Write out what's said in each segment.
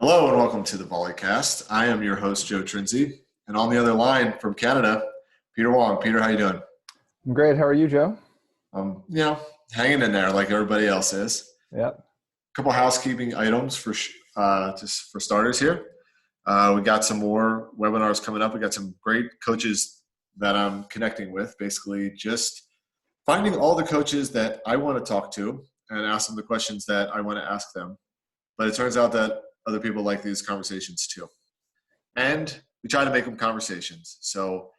Hello and welcome to the Volleycast. I am your host, Joe Trinzi, and on the other line from Canada, Peter Wong. Peter, how you doing? I'm great. How are you, Joe? Hanging in there like everybody else is. Yep. A couple housekeeping items for just for starters here. We got some more webinars coming up. We got some great coaches that I'm connecting with. Basically, just finding all the coaches that I want to talk to and ask them the questions that I want to ask them. But it turns out that other people like these conversations too. And we try to make them conversations. So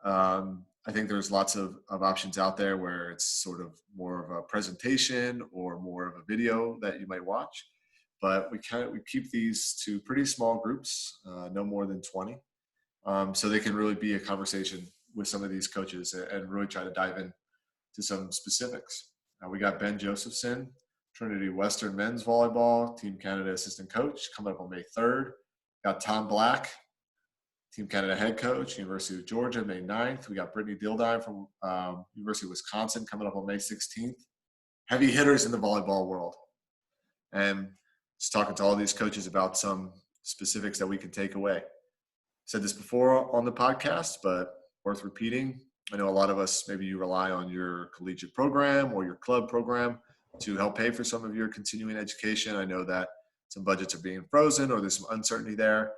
I think there's lots of options out there where it's sort of more of a presentation or more of a video that you might watch. But we keep these to pretty small groups, no more than 20. So they can really be a conversation with some of these coaches and really try to dive in to some specifics. We got Ben Josephson, Trinity Western Men's Volleyball, Team Canada Assistant Coach, coming up on May 3rd. Got Tom Black, Team Canada Head Coach, University of Georgia, May 9th. We got Brittany Dildine from University of Wisconsin coming up on May 16th. Heavy hitters in the volleyball world. And just talking to all these coaches about some specifics that we can take away. Said this before on the podcast, but worth repeating. I know a lot of us, maybe you rely on your collegiate program or your club program to help pay for some of your continuing education. I know that some budgets are being frozen or there's some uncertainty there.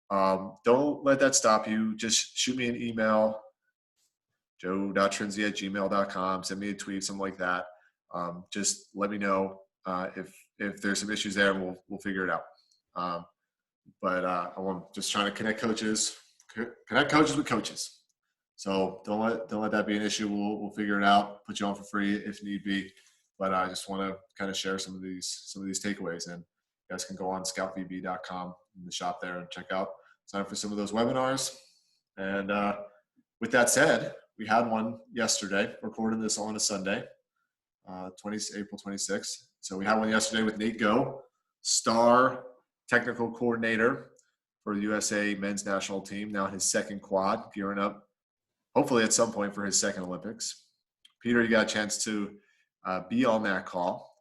Don't let that stop you. Just shoot me an email, joe.trinzi@gmail.com. Send me a tweet, something like that. Just let me know if there's some issues there, and we'll figure it out. But I'm just trying to connect coaches with coaches. So don't let that be an issue. We'll figure it out. Put you on for free if need be. But I just want to kind of share some of these takeaways, and you guys can go on scoutvb.com in the shop there and sign up for some of those webinars. And with that said, we had one yesterday, recording this on a Sunday, April 26th. So we had one yesterday with Nate Ngo, star technical coordinator for the USA men's national team, now his second quad, gearing up hopefully at some point for his second Olympics. Peter, you got a chance to be on that call.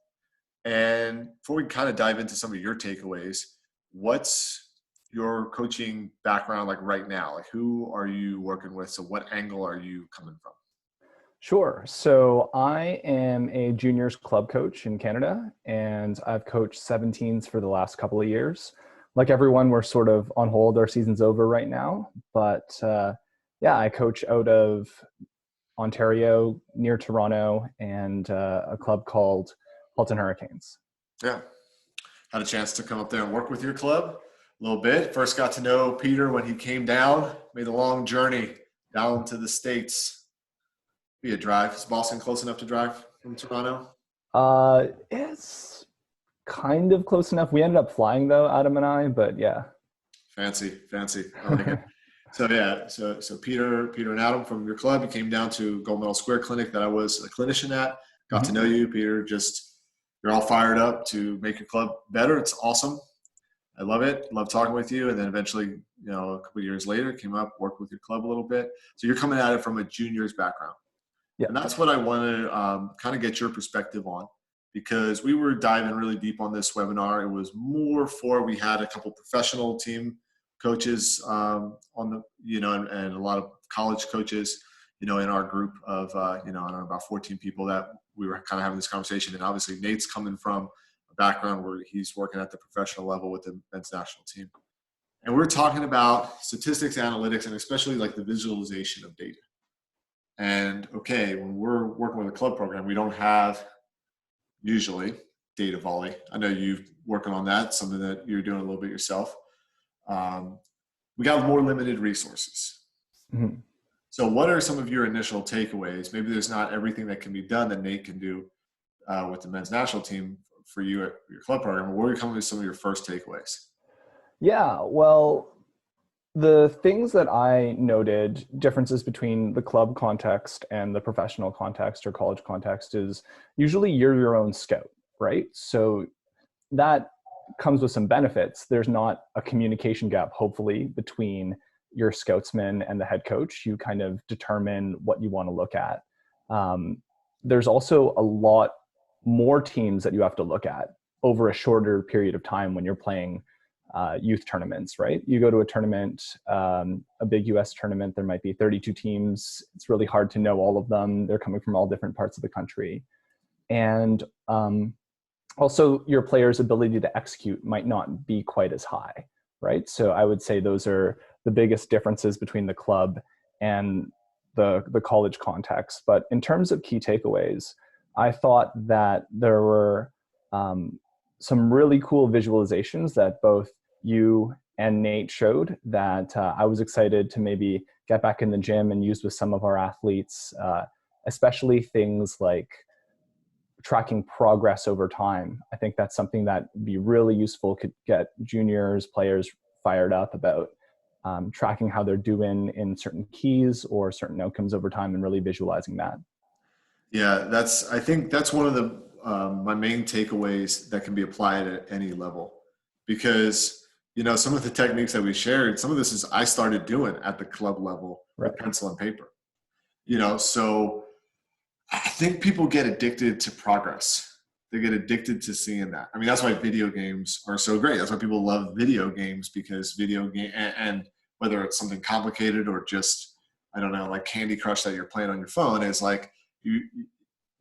And before we kind of dive into some of your takeaways, what's your coaching background like right now? Like, who are you working with? So what angle are you coming from? Sure. So I am a juniors club coach in Canada, and I've coached 17s for the last couple of years. Like everyone, we're sort of on hold. Our season's over right now. But I coach out of Ontario, near Toronto, and a club called Halton Hurricanes. Yeah. Had a chance to come up there and work with your club a little bit. First got to know Peter when he came down, made a long journey down to the States. Be a drive. Is Boston close enough to drive from Toronto? It's kind of close enough. We ended up flying though, Adam and I, but yeah. Fancy. I like it. So Peter and Adam from your club, you came down to Gold Medal Square Clinic that I was a clinician at. Got to know you, Peter. You're all fired up to make your club better. It's awesome. I love it. Love talking with you. And then eventually, a couple of years later, came up, worked with your club a little bit. So you're coming at it from a juniors background. Yeah. And that's what I want to kind of get your perspective on, because we were diving really deep on this webinar. It was more for, we had a couple professional team coaches on the, and a lot of college coaches, in our group of, I don't know, about 14 people that we were kind of having this conversation. And obviously Nate's coming from a background where he's working at the professional level with the men's national team. And we're talking about statistics, analytics, and especially like the visualization of data. And okay, when we're working with a club program, we don't have usually data volley. I know you're working on that, something that you're doing a little bit yourself. We got more limited resources. Mm-hmm. So what are some of your initial takeaways? Maybe there's not everything that can be done that Nate can do with the men's national team for you at your club program. What are coming with some of your first takeaways? Yeah, well, the things that I noted, differences between the club context and the professional context or college context, is usually you're your own scout, right? So that comes with some benefits. There's not a communication gap, hopefully, between your scoutsman and the head coach. You kind of determine what you want to look at. There's also a lot more teams that you have to look at over a shorter period of time when you're playing youth tournaments, right? You go to a tournament, a big US tournament, there might be 32 teams. It's really hard to know all of them. They're coming from all different parts of the country. And also your players' ability to execute might not be quite as high, right? So I would say those are the biggest differences between the club and the college context. But in terms of key takeaways, I thought that there were some really cool visualizations that both you and Nate showed that I was excited to maybe get back in the gym and use with some of our athletes, especially things like tracking progress over time. I think that's something that would be really useful, could get juniors, players fired up about tracking how they're doing in certain keys or certain outcomes over time and really visualizing that. Yeah, I think that's one of the my main takeaways that can be applied at any level, because some of the techniques that we shared, some of this is I started doing at the club level with pencil and paper. So I think people get addicted to progress. They get addicted to seeing that. I mean, that's why video games are so great. That's why people love video games, because video game and whether it's something complicated or just, I don't know, like Candy Crush that you're playing on your phone, is like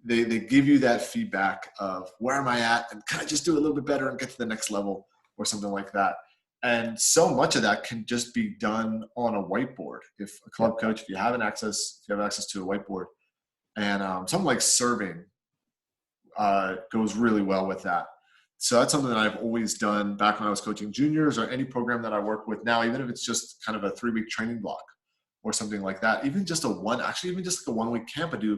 they give you that feedback of where am I at, and can I just do a little bit better and get to the next level or something like that. And so much of that can just be done on a whiteboard. If a club coach, if you have access to a whiteboard, and something like serving goes really well with that. So that's something that I've always done back when I was coaching juniors or any program that I work with now, even if it's just kind of a 3-week training block or something like that. Even just even just like a 1-week camp, I do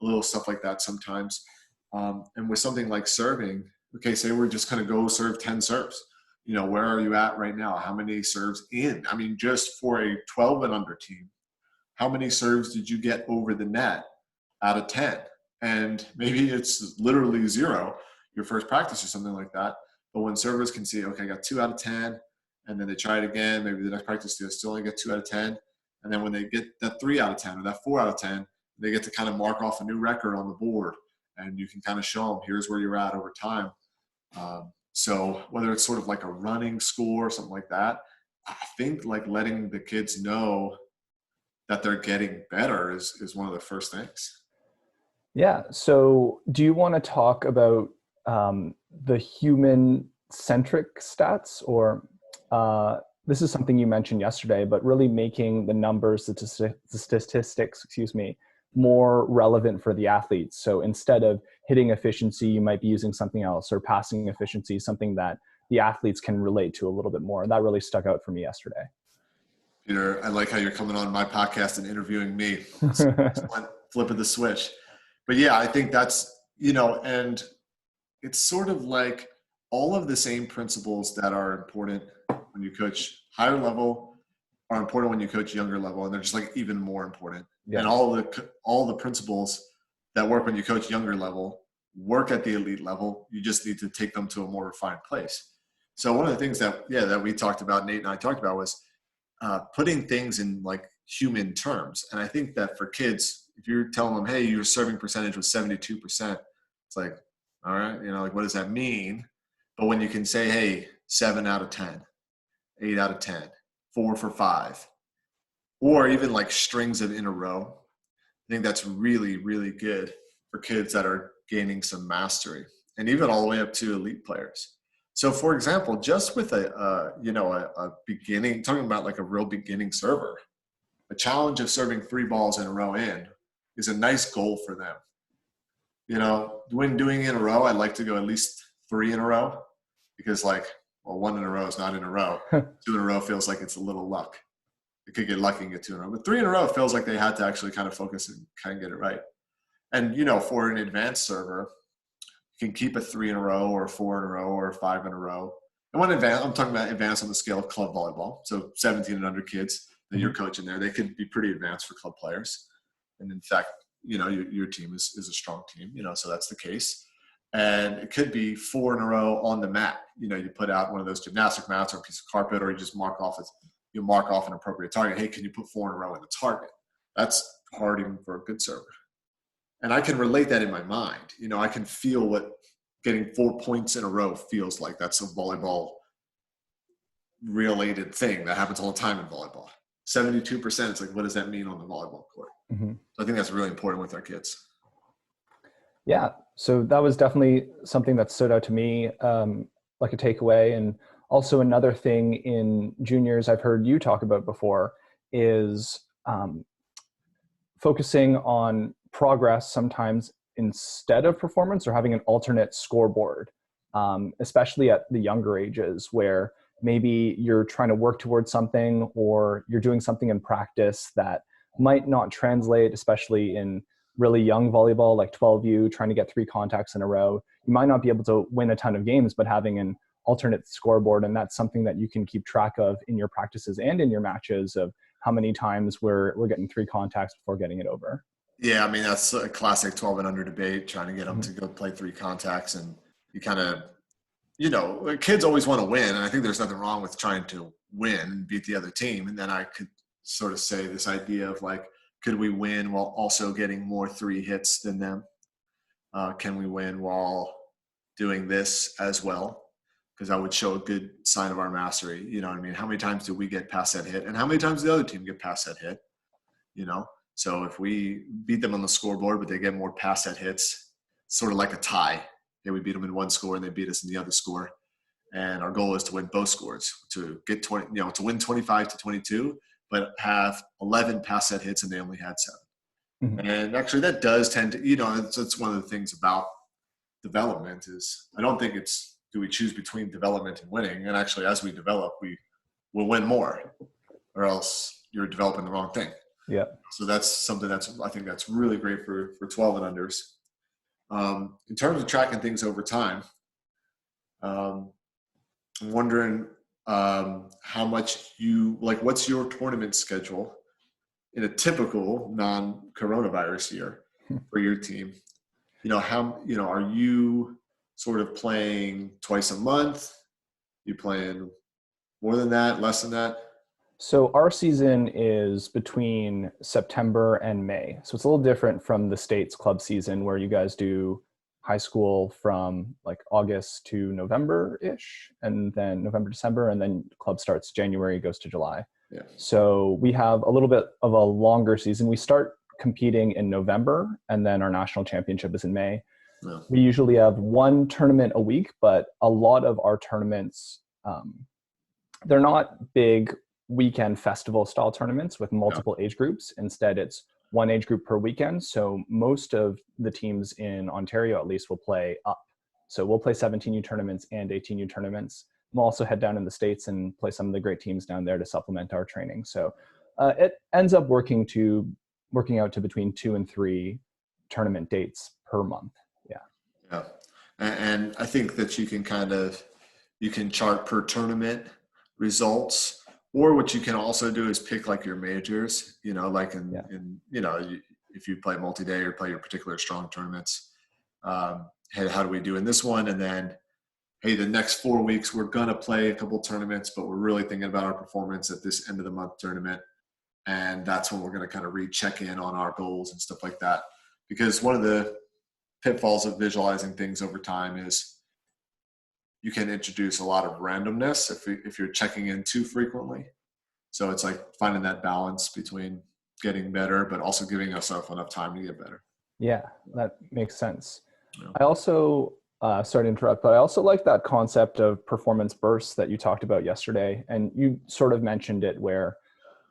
a little stuff like that sometimes. And with something like serving, okay, say we're just going to go serve 10 serves. Where are you at right now? How many serves in? I mean, just for a 12 and under team, how many serves did you get over the net out of 10? And maybe it's literally 0, your first practice or something like that. But when servers can see, okay, I got 2 out of 10, and then they try it again, maybe the next practice they still only get 2 out of 10. And then when they get that 3 out of 10 or that 4 out of 10, they get to kind of mark off a new record on the board, and you can kind of show them, here's where you're at over time. So whether it's sort of like a running score or something like that, I think like letting the kids know that they're getting better is one of the first things. Yeah. So do you want to talk about the human-centric stats, or this is something you mentioned yesterday, but really making the numbers, the statistics, more relevant for the athletes. So instead of hitting efficiency, you might be using something else, or passing efficiency, something that the athletes can relate to a little bit more. And that really stuck out for me yesterday. Peter, I like how you're coming on my podcast and interviewing me. Flipping the switch. But yeah, I think that's, and it's sort of like all of the same principles that are important when you coach higher level are important when you coach younger level, and they're just like even more important. Yeah. And all the principles that work when you coach younger level work at the elite level. You just need to take them to a more refined place. So one of the things that we talked about, Nate and I talked about, was putting things in like human terms. And I think that for kids, if you're telling them, hey, your serving percentage was 72%, it's like, all right, like what does that mean? But when you can say, hey, 7 out of 10, 8 out of 10, 4 for 5, or even like strings of in a row, I think that's really, really good for kids that are gaining some mastery, and even all the way up to elite players. So for example, just with a beginning, talking about like a real beginning server, a challenge of serving 3 balls in a row in is a nice goal for them. When doing in a row, I'd like to go at least 3 in a row, because 1 in a row is not in a row. 2 in a row feels like it's a little luck. They could get lucky and get 2 in a row, but 3 in a row feels like they had to actually kind of focus and kind of get it right. And, for an advanced server, you can keep a 3 in a row or 4 in a row or 5 in a row. And when advanced, I'm talking about advanced on the scale of club volleyball. So 17 and under kids that you're coaching there, they could be pretty advanced for club players. And in fact, your team is a strong team, so that's the case. And it could be 4 in a row on the mat. You put out one of those gymnastic mats or a piece of carpet, or you just mark off an appropriate target. Hey, can you put 4 in a row in the target? That's hard even for a good server. And I can relate that in my mind. I can feel what getting 4 points in a row feels like. That's a volleyball related thing that happens all the time in volleyball. 72%, it's like, what does that mean on the volleyball court? Mm-hmm. So I think that's really important with our kids. Yeah, so that was definitely something that stood out to me, like a takeaway. And also another thing in juniors I've heard you talk about before is focusing on progress sometimes instead of performance, or having an alternate scoreboard, especially at the younger ages where maybe you're trying to work towards something, or you're doing something in practice that might not translate, especially in really young volleyball, like 12U, trying to get 3 contacts in a row. You might not be able to win a ton of games, but having an alternate scoreboard, and that's something that you can keep track of in your practices and in your matches, of how many times we're getting 3 contacts before getting it over. Yeah, I mean, that's a classic 12 and under debate, trying to get them to go play 3 contacts. And you kind of, kids always want to win. And I think there's nothing wrong with trying to win and beat the other team. And then I could sort of say this idea of like, could we win while also getting more 3 hits than them? Can we win while doing this as well? Because that would show a good sign of our mastery. You know what I mean? How many times do we get past that hit? And how many times does the other team get past that hit? So if we beat them on the scoreboard, but they get more pass set hits, sort of like a tie. We beat them in one score and they beat us in the other score. And our goal is to win both scores, to get 20, to win 25-22, but have 11 pass set hits and they only had 7. Mm-hmm. And actually that does tend to, it's one of the things about development is I don't think it's, do we choose between development and winning? And actually, as we develop, we will win more, or else you're developing the wrong thing. Yeah. So that's something I think that's really great for 12 and unders. In terms of tracking things over time, I'm wondering how much what's your tournament schedule in a typical non-coronavirus year for your team? Are you sort of playing twice a month? You playing more than that, less than that? So our season is between September and May. So it's a little different from the States club season where you guys do high school from like August to November-ish, and then November, December, and then club starts January, goes to July. Yeah. So we have a little bit of a longer season. We start competing in November, and then our national championship is in May. Yeah. We usually have 1 tournament a week, but a lot of our tournaments, they're not big weekend festival style tournaments with multiple age groups. Instead, it's 1 age group per weekend. So most of the teams in Ontario, at least, will play up. So we'll play 17U tournaments and 18U tournaments. We'll also head down in the States and play some of the great teams down there to supplement our training. So it ends up working out to between 2 and 3 tournament dates per month. Yeah. And I think that you can chart per tournament results, or what you can also do is pick like your majors, if you play multi-day or play your particular strong tournaments, hey, how do we do in this one? And then, hey, the next 4 weeks, we're going to play a couple tournaments, but we're really thinking about our performance at this end of the month tournament. And that's when we're going to kind of check in on our goals and stuff like that. Because one of the pitfalls of visualizing things over time is you can introduce a lot of randomness if you're checking in too frequently. So it's like finding that balance between getting better, but also giving yourself enough time to get better. Yeah, that makes sense. Yeah. I also, sorry to interrupt, but I also like that concept of performance bursts that you talked about yesterday. And you sort of mentioned it where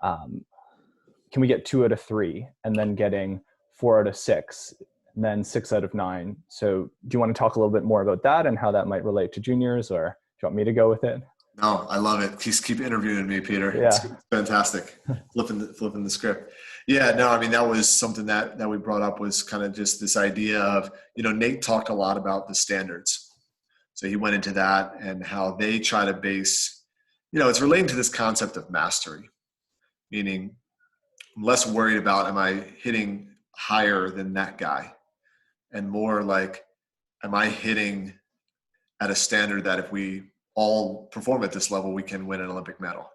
can we get 2 out of 3 and then getting 4 out of 6 and then 6 out of 9. So do you want to talk a little bit more about that and how that might relate to juniors, or do you want me to go with it? No, I love it. Please keep interviewing me, Peter. Yeah. It's fantastic. Flipping the script. Yeah, no, I mean, that was something that we brought up, was kind of just this idea of, Nate talked a lot about the standards. So he went into that and how they try to base, it's relating to this concept of mastery, meaning I'm less worried about, am I hitting higher than that guy? And more like, am I hitting at a standard that if we all perform at this level, we can win an Olympic medal,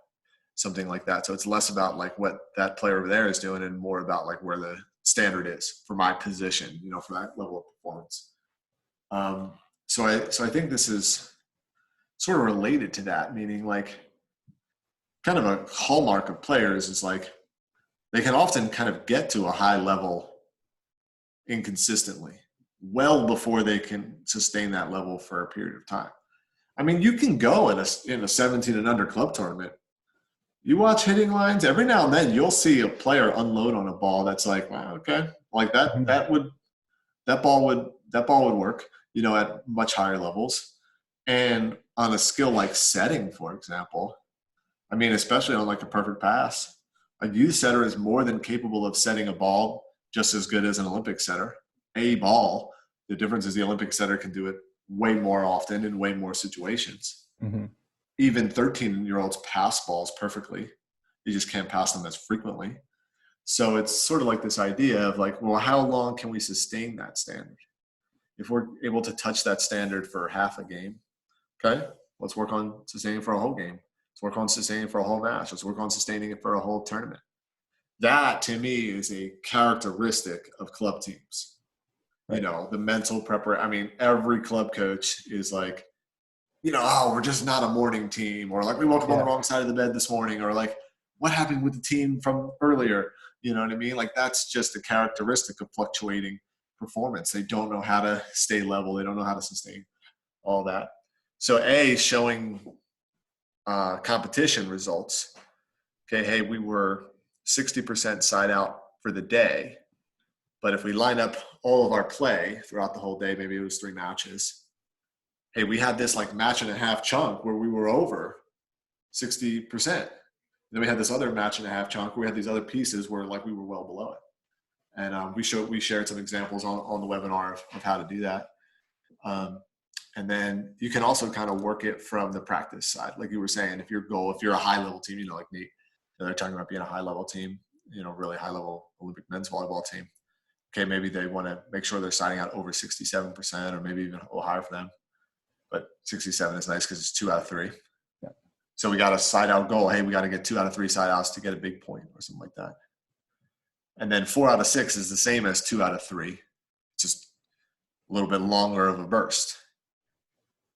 something like that. So it's less about like what that player over there is doing and more about like where the standard is for my position, for that level of performance. So I think this is sort of related to that, meaning like kind of a hallmark of players is like they can often kind of get to a high level inconsistently, well before they can sustain that level for a period of time. I mean, you can go in a 17 and under club tournament. You watch hitting lines, every now and then you'll see a player unload on a ball that's like, wow, okay, like that ball would work, you know, at much higher levels. And on a skill like setting, for example, I mean, especially on like a perfect pass, a youth setter is more than capable of setting a ball just as good as an Olympic setter. A ball. The difference is the Olympic setter can do it way more often in way more situations. Mm-hmm. Even 13-year-olds pass balls perfectly. You just can't pass them as frequently. So it's sort of like this idea of like, well, how long can we sustain that standard? If we're able to touch that standard for half a game, okay, let's work on sustaining for a whole game. Let's work on sustaining for a whole match. Let's work on sustaining it for a whole tournament. That, to me, is a characteristic of club teams. Right. You know, the mental preparation. I mean, every club coach is like, you know, oh, we're just not a morning team, or like we woke up on the wrong side of the bed this morning, or like what happened with the team from earlier? You know what I mean? Like that's just a characteristic of fluctuating performance. They don't know how to stay level. They don't know how to sustain all that. So showing competition results. Okay, hey, we were 60% side out for the day, but if we line up all of our play throughout the whole day, maybe it was 3 matches. Hey, we had this like match and a half chunk where we were over 60%. And then we had this other match and a half chunk where we had these other pieces where like we were well below it. And we shared some examples on the webinar of how to do that. And then you can also kind of work it from the practice side. Like you were saying, if you're a high level team, you know, like Nate, they're talking about being a high level team, you know, really high level Olympic men's volleyball team. Okay, maybe they want to make sure they're siding out over 67% or maybe even a little higher for them. But 67 is nice because it's 2 out of 3. Yeah. So we got a side out goal. Hey, we got to get 2 out of 3 side outs to get a big point or something like that. And then 4 out of 6 is the same as 2 out of 3, just a little bit longer of a burst.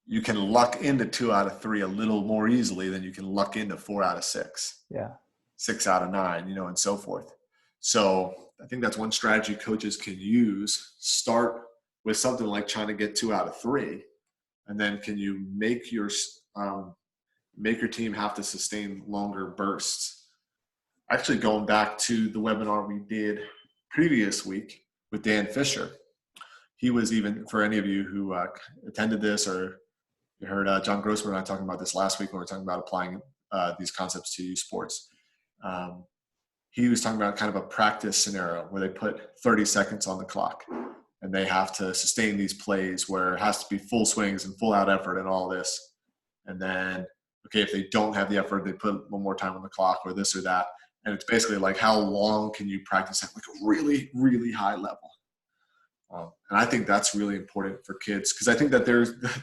You can luck into 2 out of 3 a little more easily than you can luck into 4 out of 6. Yeah. 6 out of 9, you know, and so forth. So I think that's one strategy coaches can use. Start with something like trying to get 2 out of 3. And then can you make your team have to sustain longer bursts? Actually, going back to the webinar we did previous week with Dan Fisher, he was even, for any of you who attended this or you heard John Grossman and I talking about this last week when we were talking about applying these concepts to sports. He was talking about kind of a practice scenario where they put 30 seconds on the clock and they have to sustain these plays where it has to be full swings and full out effort and all this. And then, okay, if they don't have the effort, they put one more time on the clock or this or that. And it's basically like, how long can you practice at like a really, really high level? And I think that's really important for kids because I think that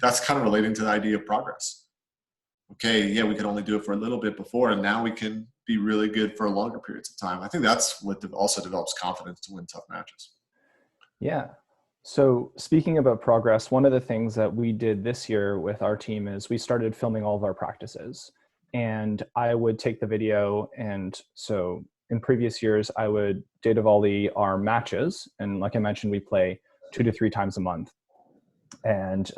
that's kind of relating to the idea of progress. Okay, yeah, we could only do it for a little bit before, and now we can be really good for longer periods of time. I think that's what also develops confidence to win tough matches. Yeah. So speaking about progress, one of the things that we did this year with our team is we started filming all of our practices. And I would take the video, and so in previous years, I would data volley our matches. And like I mentioned, we play 2 to 3 times a month and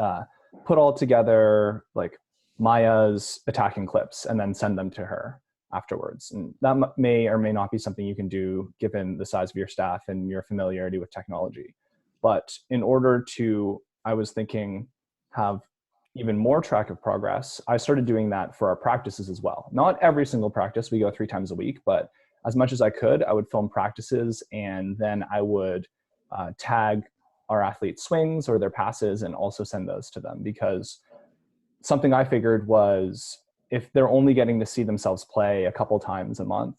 put all together like Maya's attacking clips and then send them to her afterwards. And that may or may not be something you can do given the size of your staff and your familiarity with technology. But in order to, I was thinking, have even more track of progress, I started doing that for our practices as well. Not every single practice, we go 3 times a week, but as much as I could, I would film practices and then I would tag our athletes' swings or their passes and also send those to them, because something I figured was if they're only getting to see themselves play a couple times a month,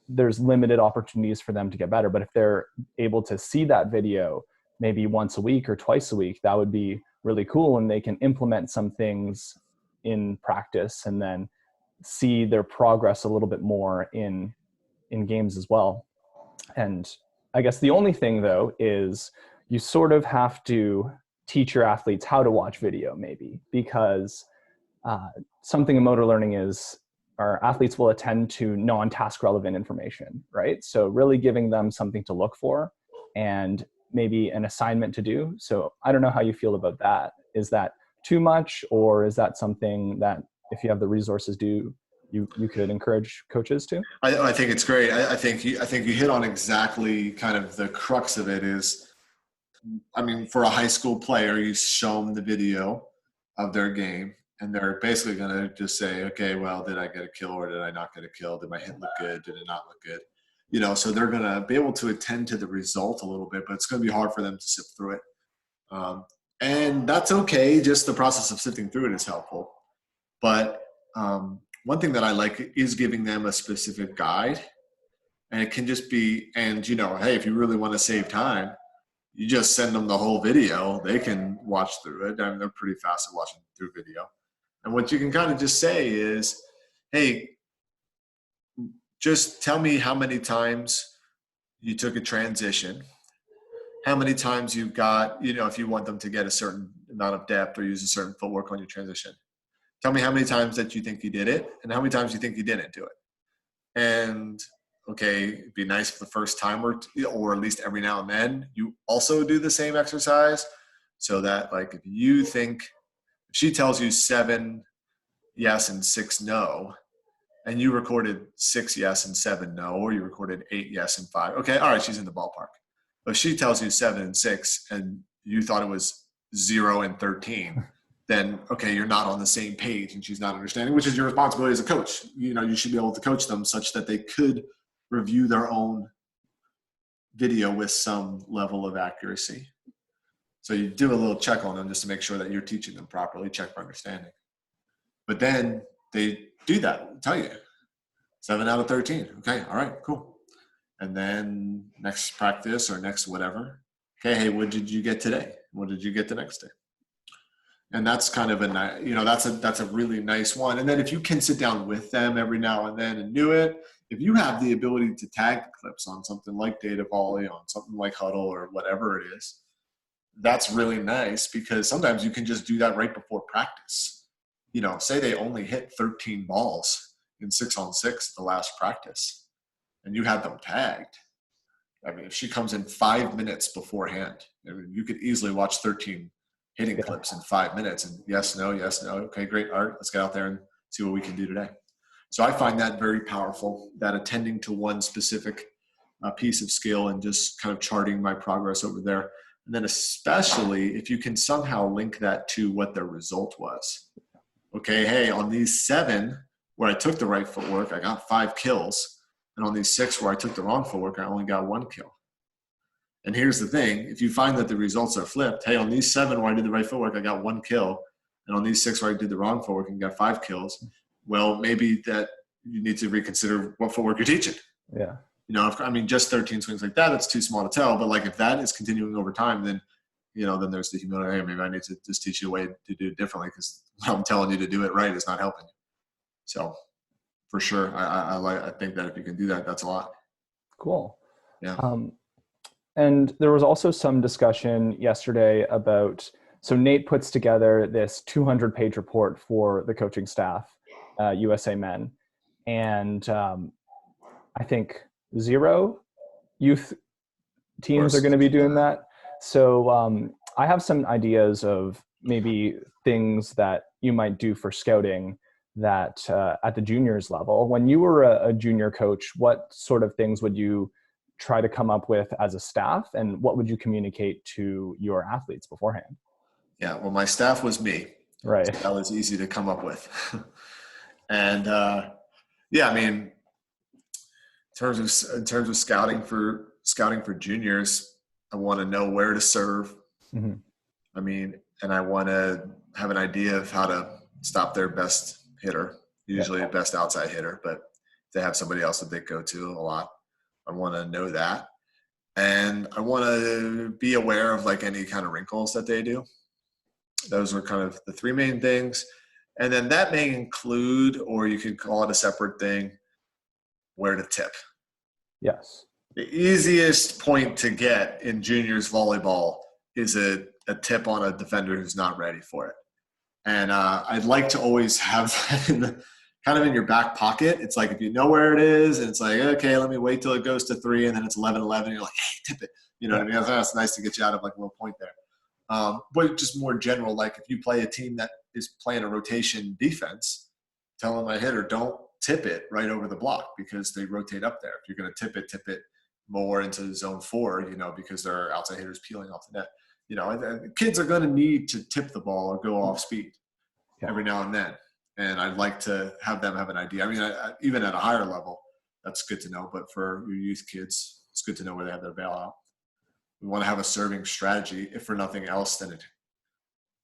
there's limited opportunities for them to get better. But if they're able to see that video maybe once a week or twice a week, that would be really cool. And they can implement some things in practice and then see their progress a little bit more in games as well. And I guess the only thing though is you sort of have to teach your athletes how to watch video maybe, because something in motor learning is our athletes will attend to non-task relevant information, right? So really giving them something to look for and maybe an assignment to do. So I don't know how you feel about that. Is that too much, or is that something that if you have the resources you could encourage coaches to? I think it's great. I think you hit on exactly kind of the crux of it is, I mean, for a high school player, you show them the video of their game, and they're basically going to just say, okay, well, did I get a kill or did I not get a kill? Did my hit look good? Did it not look good? You know, so they're going to be able to attend to the result a little bit, but it's going to be hard for them to sift through it. And that's okay. Just the process of sifting through it is helpful. But one thing that I like is giving them a specific guide. And it can just be, and you know, hey, if you really want to save time, you just send them the whole video. They can watch through it. I mean, they're pretty fast at watching through video. And what you can kind of just say is, hey, just tell me how many times you took a transition, how many times you've got, you know, if you want them to get a certain amount of depth or use a certain footwork on your transition. Tell me how many times that you think you did it and how many times you think you didn't do it. And okay, it'd be nice if the first time or at least every now and then you also do the same exercise, so that like if you think, if she tells you 7 yes and 6 no, and you recorded 6 yes and 7 no, or you recorded 8 yes and 5, okay, all right, she's in the ballpark. But if she tells you 7 and 6 and you thought it was 0 and 13, then okay, you're not on the same page and she's not understanding, which is your responsibility as a coach. You know, you should be able to coach them such that they could review their own video with some level of accuracy. So you do a little check on them just to make sure that you're teaching them properly, check for understanding. But then they do that, tell you 7 out of 13. Okay, all right, cool. And then next practice or next whatever, okay, hey, what did you get today? What did you get the next day? And that's kind of a, you know, that's a really nice one. And then if you can sit down with them every now and then and do it, if you have the ability to tag the clips on something like Data Volley, on something like Huddle or whatever it is, that's really nice, because sometimes you can just do that right before practice. You know, say they only hit 13 balls in 6-on-6 the last practice and you had them tagged. I mean, if she comes in 5 minutes beforehand, I mean, you could easily watch 13 hitting clips in 5 minutes and yes, no, okay, great, all right, let's get out there and see what we can do today. So I find that very powerful, that attending to one specific piece of skill and just kind of charting my progress over there. And then especially if you can somehow link that to what their result was. Okay, hey, on these 7 where I took the right footwork, I got 5 kills. And on these 6 where I took the wrong footwork, I only got 1 kill. And here's the thing, if you find that the results are flipped, hey, on these 7 where I did the right footwork, I got 1 kill. And on these 6 where I did the wrong footwork and got 5 kills, well, maybe that you need to reconsider what footwork you're teaching. Yeah. You know, I mean, just 13 swings like that, it's too small to tell. But like if that is continuing over time, then, you know, then there's the humility, hey, maybe I need to just teach you a way to do it differently, because I'm telling you to do it right is not helping you. So for sure, I think that if you can do that, that's a lot. Cool. Yeah. And there was also some discussion yesterday about, so Nate puts together this 200-page report for the coaching staff, USA Men. And I think 0 youth teams are going to be doing that. So I have some ideas of maybe things that you might do for scouting that at the juniors level. When you were a junior coach, what sort of things would you try to come up with as a staff, and what would you communicate to your athletes beforehand? Yeah, well, my staff was me. Right. So that was easy to come up with. And yeah, I mean, in terms of scouting for juniors, I want to know where to serve. Mm-hmm. I mean, and I want to have an idea of how to stop their best hitter, usually a best outside hitter, but if they have somebody else that they go to a lot, I want to know that. And I want to be aware of like any kind of wrinkles that they do. Those are kind of the 3 main things. And then that may include, or you could call it a separate thing, where to tip. Yes. The easiest point to get in juniors volleyball is a tip on a defender who's not ready for it. And I'd like to always have that kind of in your back pocket. It's like if you know where it is and it's like, okay, let me wait till it goes to 3 and then it's 11-11. You're like, hey, tip it. You know what I mean? That's nice to get you out of like a little point there. But just more general, like if you play a team that is playing a rotation defense, telling my hitter, don't tip it right over the block because they rotate up there. If you're going to tip it more into zone 4, you know, because there are outside hitters peeling off the net. You know, and kids are going to need to tip the ball or go off speed every now and then. And I'd like to have them have an idea. I mean, even at a higher level, that's good to know. But for your youth kids, it's good to know where they have their bailout. We want to have a serving strategy. If for nothing else, then it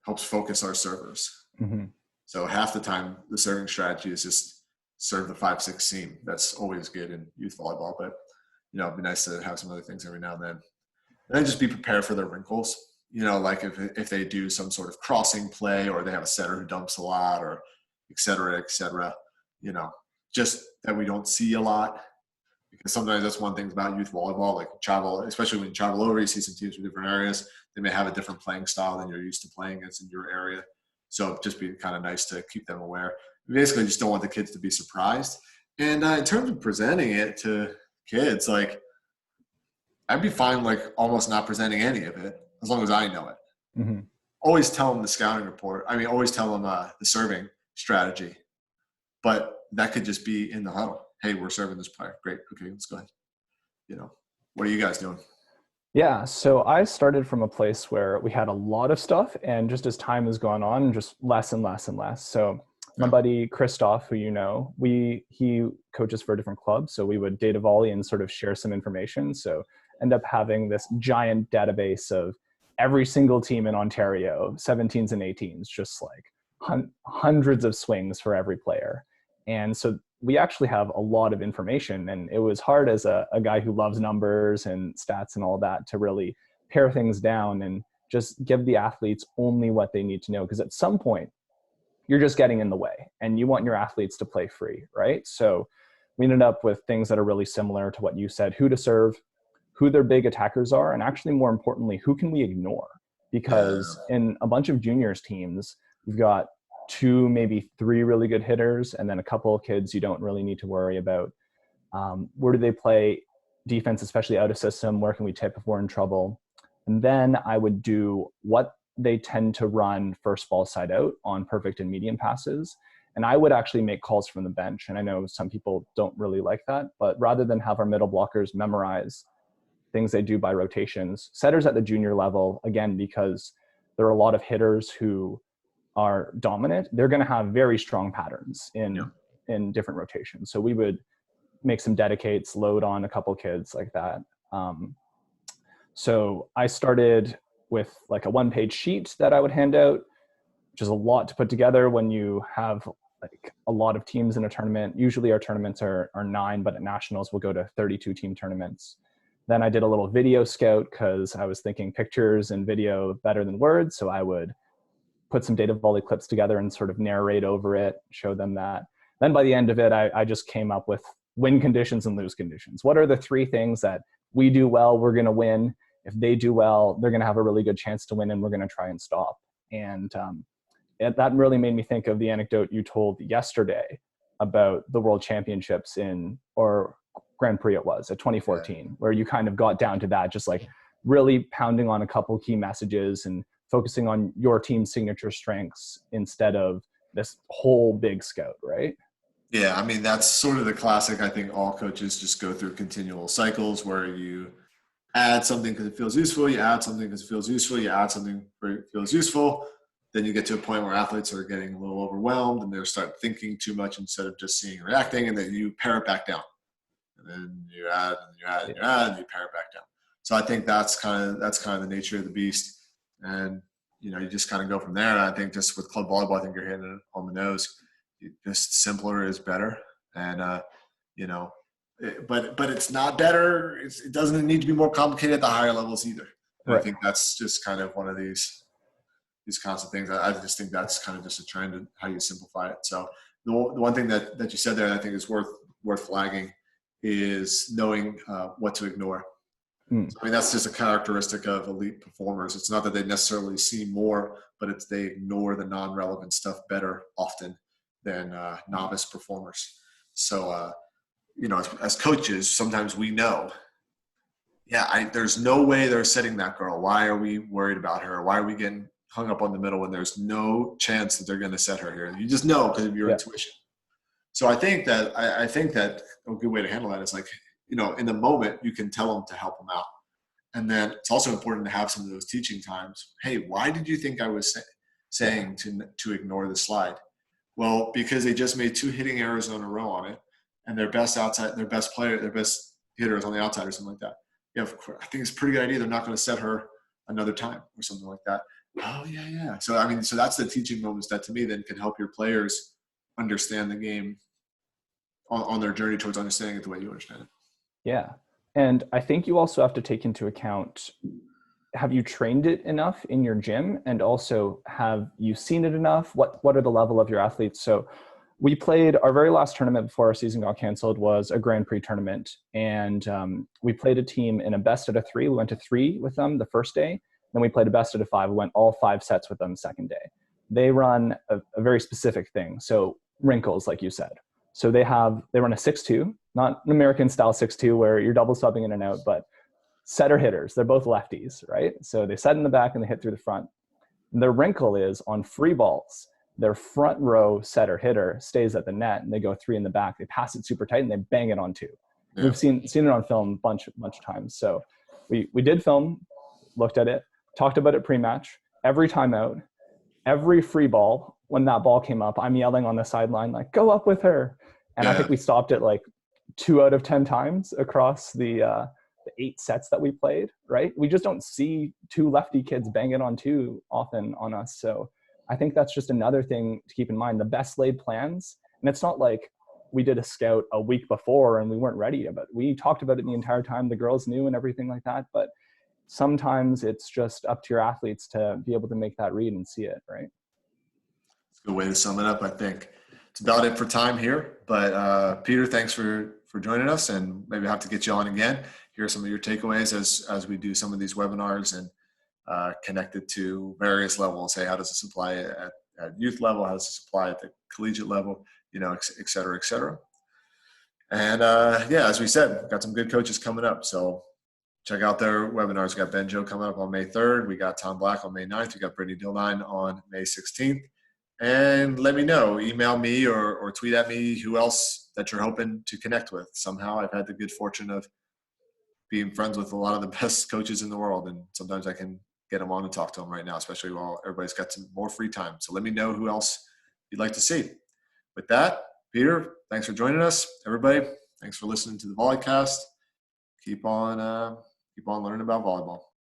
helps focus our servers. Mm-hmm. So half the time, the serving strategy is just serve the 5-6 seam. That's always good in youth volleyball. But, you know, it'd be nice to have some other things every now and then. And then just be prepared for their wrinkles. You know, like if they do some sort of crossing play or they have a setter who dumps a lot or et cetera, you know, just that we don't see a lot. Because sometimes that's one thing about youth volleyball, like travel, especially when you travel over, you see some teams from different areas. They may have a different playing style than you're used to playing against in your area. So just be kind of nice to keep them aware. We basically just don't want the kids to be surprised. And in terms of presenting it to kids, like I'd be fine like almost not presenting any of it as long as I know it. Mm-hmm. Always tell them the scouting report. I mean, always tell them the serving strategy. But that could just be in the huddle. Hey, we're serving this player. Great. Okay, let's go ahead. You know, what are you guys doing? Yeah, so I started from a place where we had a lot of stuff, and just as time has gone on, just less and less and less. So my buddy Christoph, who you know, he coaches for a different club, so we would data volley and sort of share some information. So end up having this giant database of every single team in Ontario, 17s and 18s, just like hundreds of swings for every player. And so we actually have a lot of information, and it was hard as a guy who loves numbers and stats and all that to really pare things down and just give the athletes only what they need to know. Because at some point, you're just getting in the way and you want your athletes to play free, right? So we ended up with things that are really similar to what you said: who to serve, who their big attackers are, and actually more importantly, who can we ignore? Because in a bunch of juniors teams, you've got 2, maybe 3 really good hitters, and then a couple of kids you don't really need to worry about. Where do they play defense, especially out of system? Where can we tip if we're in trouble? And then I would do what they tend to run first ball side out on perfect and medium passes. And I would actually make calls from the bench. And I know some people don't really like that, but rather than have our middle blockers memorize things they do by rotations, setters at the junior level, again, because there are a lot of hitters who are dominant, they're going to have very strong patterns in different rotations. So we would make some dedicates, load on a couple kids like that. So I started with like a 1-page sheet that I would hand out, which is a lot to put together when you have like a lot of teams in a tournament. Usually our tournaments are 9, but at nationals we'll go to 32 team tournaments. Then I did a little video scout because I was thinking pictures and video better than words. So I would put some data volley clips together and sort of narrate over it, show them that. Then by the end of it, I just came up with win conditions and lose conditions. What are the 3 things that we do well, we're going to win? If they do well, they're going to have a really good chance to win, and we're going to try and stop. And that really made me think of the anecdote you told yesterday about the World Championships or Grand Prix it was, at 2014, where you kind of got down to that, just like really pounding on a couple key messages and focusing on your team's signature strengths instead of this whole big scout, right? Yeah, I mean, that's sort of the classic. I think all coaches just go through continual cycles where you add something because it feels useful, you add something because it feels useful, you add something because it feels useful. Then you get to a point where athletes are getting a little overwhelmed and they start thinking too much instead of just seeing and reacting, and then you pare it back down. And then you add and you add and you add and you pare it back down. So I think that's kind of the nature of the beast. And, you know, you just kind of go from there. And I think just with club volleyball, I think you're hitting it on the nose. Just simpler is better. And, you know, but it's not better. It doesn't need to be more complicated at the higher levels either. And I think that's just kind of one of these constant things. I just think that's kind of just a trend in how you simplify it. So the one thing that you said there, and I think is worth flagging, is knowing what to ignore. So, I mean, that's just a characteristic of elite performers. It's not that they necessarily see more, but they ignore the non-relevant stuff better often. than novice performers. So, as coaches, sometimes we know, there's no way they're setting that girl. Why are we worried about her? Why are we getting hung up on the middle when there's no chance that they're going to set her here? You just know because of your intuition. So I think that a good way to handle that is like, in the moment you can tell them to help them out. And then it's also important to have some of those teaching times. Hey, why did you think I was saying to ignore the slide? Well, because they just made 2 hitting errors in a row on it, and their best hitter is on the outside or something like that. Yeah, I think it's a pretty good idea. They're not going to set her another time or something like that. Oh, yeah. So, so that's the teaching moments that to me then can help your players understand the game on their journey towards understanding it the way you understand it. Yeah. And I think you also have to take into account, have you trained it enough in your gym? And also, have you seen it enough? What are the level of your athletes? So we played our very last tournament before our season got canceled was a Grand Prix tournament. And we played a team in a best out of 3. We went to 3 with them the first day. Then we played a best out of 5. We went all 5 sets with them the second day. They run a very specific thing. So wrinkles, like you said. So they run a 6-2, not an American style 6-2 where you're double subbing in and out, but setter hitters. They're both lefties, right? So they set in the back and they hit through the front. And their wrinkle is on free balls. Their front row setter hitter stays at the net and they go 3 in the back. They pass it super tight and they bang it on 2. Yeah. We've seen it on film a bunch of times. So we did film, looked at it, talked about it pre-match. Every timeout, every free ball, when that ball came up, I'm yelling on the sideline, like, go up with her. And I think we stopped it like 2 out of 10 times across the 8 sets that we played, right? We just don't see 2 lefty kids bang it on 2 often on us. So I think that's just another thing to keep in mind, the best laid plans. And it's not like we did a scout a week before and we weren't ready, but we talked about it the entire time. The girls knew and everything like that. But sometimes it's just up to your athletes to be able to make that read and see it, right? It's a good way to sum it up, I think. It's about it for time here. But Peter, thanks for joining us, and maybe I'll have to get you on again. Hear some of your takeaways as we do some of these webinars and connect it to various levels. Hey, how does this apply at youth level? How does this apply at the collegiate level? Et cetera, et cetera. And as we said, we've got some good coaches coming up. So check out their webinars. We got Ben Joe coming up on May 3rd. We got Tom Black on May 9th. We got Brittany Dildine on May 16th. And let me know, email me or tweet at me who else that you're hoping to connect with. Somehow I've had the good fortune of being friends with a lot of the best coaches in the world. And sometimes I can get them on and talk to them right now, especially while everybody's got some more free time. So let me know who else you'd like to see. With that, Peter, thanks for joining us. Everybody, thanks for listening to the Volleycast. Keep on learning about volleyball.